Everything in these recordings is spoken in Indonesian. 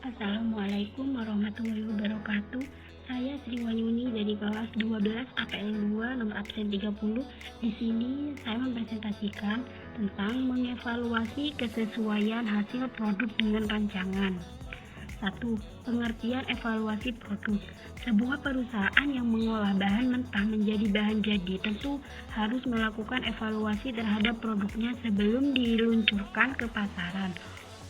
Assalamualaikum warahmatullahi wabarakatuh. Saya Sri Wayuni dari kelas 12 APL 2 nomor absen 30. Di sini saya mempresentasikan tentang mengevaluasi kesesuaian hasil produk dengan rancangan. 1. Pengertian evaluasi produk. Sebuah perusahaan yang mengolah bahan mentah menjadi bahan jadi tentu harus melakukan evaluasi terhadap produknya sebelum diluncurkan ke pasaran.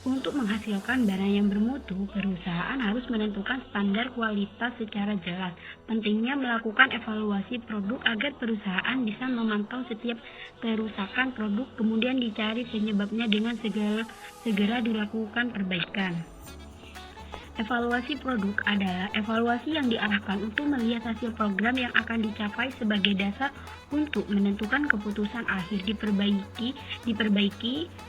Untuk menghasilkan barang yang bermutu, perusahaan harus menentukan standar kualitas secara jelas. Pentingnya melakukan evaluasi produk agar perusahaan bisa memantau setiap kerusakan produk, kemudian dicari penyebabnya dengan segera dilakukan perbaikan. Evaluasi produk adalah evaluasi yang diarahkan untuk melihat hasil program yang akan dicapai sebagai dasar untuk menentukan keputusan akhir diperbaiki,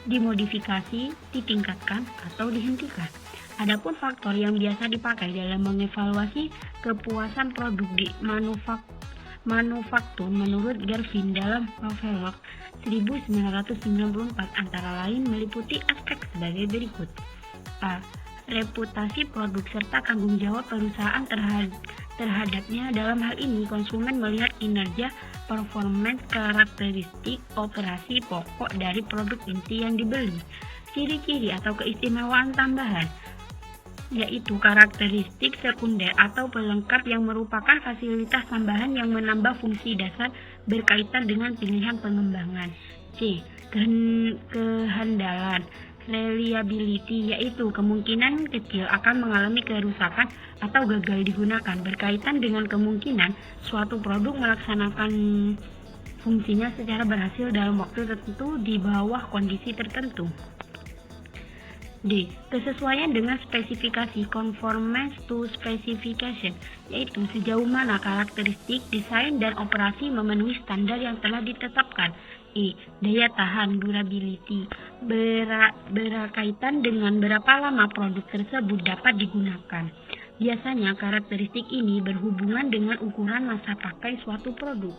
dimodifikasi, ditingkatkan, atau dihentikan. Adapun faktor yang biasa dipakai dalam mengevaluasi kepuasan produk di manufaktur menurut Garvin dalam Havelock 1994 antara lain meliputi aspek sebagai berikut. A. Reputasi produk serta tanggung jawab perusahaan terhadapnya. Dalam hal ini, konsumen melihat kinerja, performance, karakteristik, operasi pokok dari produk inti yang dibeli. Ciri-ciri atau keistimewaan tambahan, yaitu karakteristik sekunder atau pelengkap yang merupakan fasilitas tambahan yang menambah fungsi dasar berkaitan dengan pilihan pengembangan. C. Kehandalan, reliability, yaitu kemungkinan kecil akan mengalami kerusakan atau gagal digunakan, berkaitan dengan kemungkinan suatu produk melaksanakan fungsinya secara berhasil dalam waktu tertentu di bawah kondisi tertentu. D. Kesesuaian dengan spesifikasi, conformance to specification, yaitu sejauh mana karakteristik, desain, dan operasi memenuhi standar yang telah ditetapkan. E. Daya tahan, durability, berkaitan dengan berapa lama produk tersebut dapat digunakan. Biasanya karakteristik ini berhubungan dengan ukuran masa pakai suatu produk.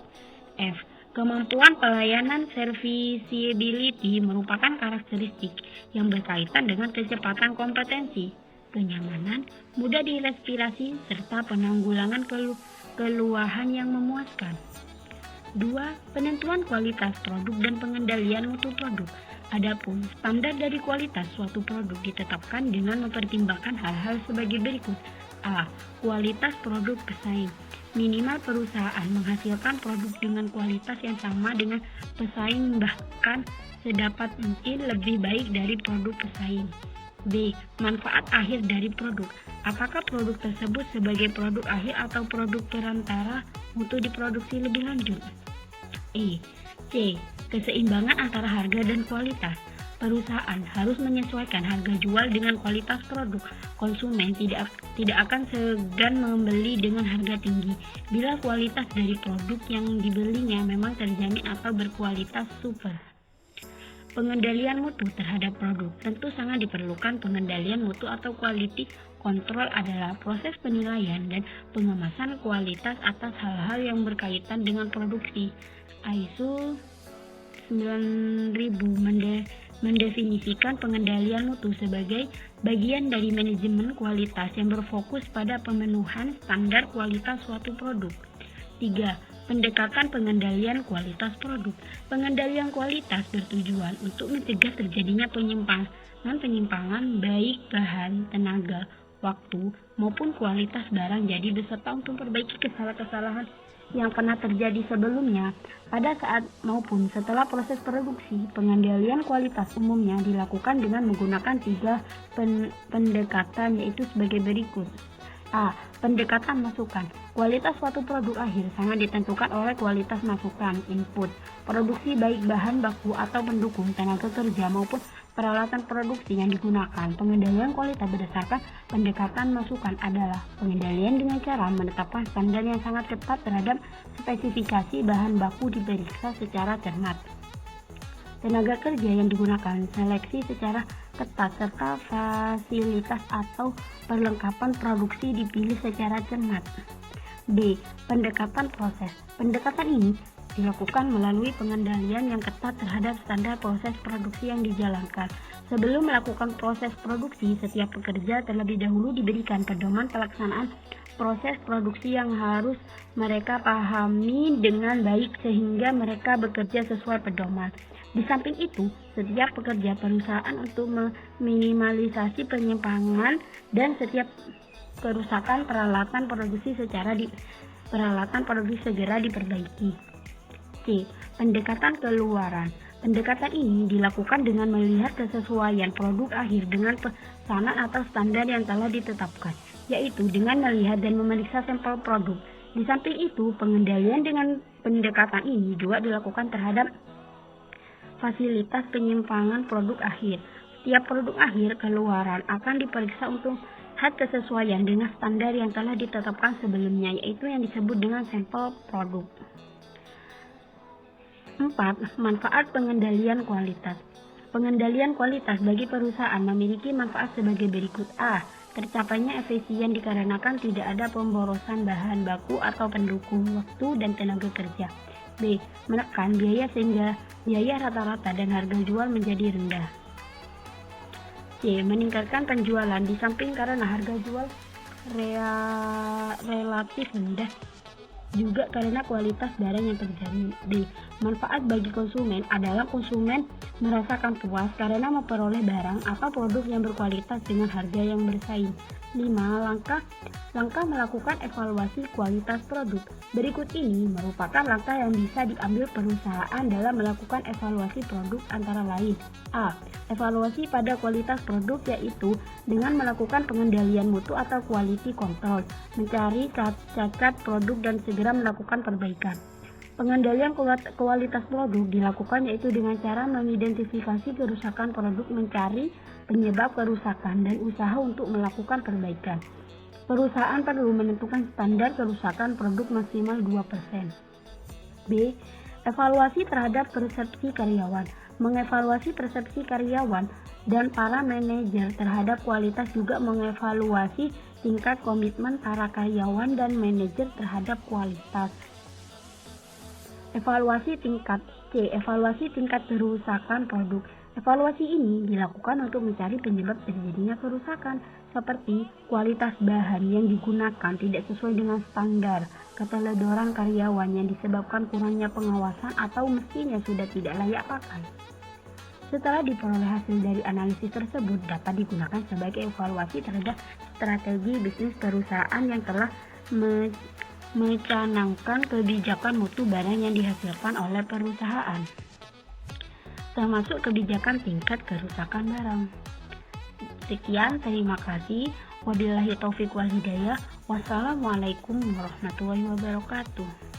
F. Kemampuan pelayanan, serviceability, merupakan karakteristik yang berkaitan dengan kecepatan kompetensi, kenyamanan, mudah direspirasi, serta penanggulangan keluhan yang memuaskan. 2. Penentuan kualitas produk dan pengendalian mutu produk. Adapun standar dari kualitas suatu produk ditetapkan dengan mempertimbangkan hal-hal sebagai berikut. A. Kualitas produk pesaing. Minimal perusahaan menghasilkan produk dengan kualitas yang sama dengan pesaing, bahkan sedapat mungkin lebih baik dari produk pesaing. B. Manfaat akhir dari produk. Apakah produk tersebut sebagai produk akhir atau produk perantara untuk diproduksi lebih lanjut? E. C. Keseimbangan antara harga dan kualitas. Perusahaan harus menyesuaikan harga jual dengan kualitas produk. Konsumen tidak akan segan membeli dengan harga tinggi bila kualitas dari produk yang dibelinya memang terjamin atau berkualitas super. Pengendalian mutu terhadap produk. Tentu sangat diperlukan pengendalian mutu atau quality control adalah proses penilaian dan pengemasan kualitas atas hal-hal yang berkaitan dengan produksi. ISO 9000 mendefinisikan pengendalian mutu sebagai bagian dari manajemen kualitas yang berfokus pada pemenuhan standar kualitas suatu produk. 3. Pendekatan pengendalian kualitas produk. Pengendalian kualitas bertujuan untuk mencegah terjadinya penyimpangan baik bahan, tenaga, waktu, maupun kualitas barang jadi beserta untuk memperbaiki kesalahan yang pernah terjadi sebelumnya pada saat maupun setelah proses produksi. Pengendalian kualitas umumnya dilakukan dengan menggunakan 3 pendekatan, yaitu sebagai berikut. A. Pendekatan masukan. Kualitas suatu produk akhir sangat ditentukan oleh kualitas masukan, input, produksi baik bahan baku atau pendukung, tenaga kerja maupun peralatan produksi yang digunakan. Pengendalian kualitas berdasarkan pendekatan masukan adalah pengendalian dengan cara menetapkan standar yang sangat ketat terhadap spesifikasi bahan baku diperiksa secara cermat. Tenaga kerja yang digunakan seleksi secara ketat serta fasilitas atau perlengkapan produksi dipilih secara cermat. B. Pendekatan proses. Pendekatan ini dilakukan melalui pengendalian yang ketat terhadap standar proses produksi yang dijalankan. Sebelum melakukan proses produksi, setiap pekerja terlebih dahulu diberikan pedoman pelaksanaan proses produksi yang harus mereka pahami dengan baik sehingga mereka bekerja sesuai pedoman. Di samping itu, setiap pekerja perusahaan untuk meminimalisasi penyimpangan dan setiap kerusakan peralatan produksi segera diperbaiki. C. Pendekatan keluaran. Pendekatan ini dilakukan dengan melihat kesesuaian produk akhir dengan pesanan atau standar yang telah ditetapkan, yaitu dengan melihat dan memeriksa sampel produk. Di samping itu, pengendalian dengan pendekatan ini juga dilakukan terhadap fasilitas penyimpangan produk akhir. Setiap produk akhir keluaran akan diperiksa untuk kesesuaian dengan standar yang telah ditetapkan sebelumnya, yaitu yang disebut dengan sampel produk. 4. Manfaat pengendalian kualitas. Pengendalian kualitas bagi perusahaan memiliki manfaat sebagai berikut. A. Tercapainya efisien dikarenakan tidak ada pemborosan bahan baku atau pendukung waktu dan tenaga kerja. B. Menekan biaya sehingga biaya rata-rata dan harga jual menjadi rendah. C. Meningkatkan penjualan di samping karena harga jual relatif rendah, juga karena kualitas barang yang terjamin. D. Manfaat bagi konsumen adalah konsumen merasakan puas karena memperoleh barang atau produk yang berkualitas dengan harga yang bersaing. 5. Langkah melakukan evaluasi kualitas produk. Berikut ini merupakan langkah yang bisa diambil perusahaan dalam melakukan evaluasi produk, antara lain. A. Evaluasi pada kualitas produk, yaitu dengan melakukan pengendalian mutu atau quality control, mencari cacat produk dan segera melakukan perbaikan. Pengendalian kualitas produk dilakukan yaitu dengan cara mengidentifikasi kerusakan produk, mencari penyebab kerusakan, dan usaha untuk melakukan perbaikan. Perusahaan perlu menentukan standar kerusakan produk maksimal 2%. B. Evaluasi terhadap persepsi karyawan. Mengevaluasi persepsi karyawan dan para manajer terhadap kualitas juga mengevaluasi tingkat komitmen para karyawan dan manajer terhadap kualitas. Evaluasi tingkat C. Evaluasi tingkat kerusakan produk. Evaluasi ini dilakukan untuk mencari penyebab terjadinya kerusakan, seperti kualitas bahan yang digunakan tidak sesuai dengan standar, keteledoran karyawan yang disebabkan kurangnya pengawasan, atau mesinnya sudah tidak layak pakai. Setelah diperoleh hasil dari analisis tersebut, dapat digunakan sebagai evaluasi terhadap strategi bisnis perusahaan yang telah mencanangkan kebijakan mutu barang yang dihasilkan oleh perusahaan, termasuk kebijakan tingkat kerusakan barang. Sekian, terima kasih. Wabillahi taufiq wal hidayah. Wassalamualaikum warahmatullahi wabarakatuh.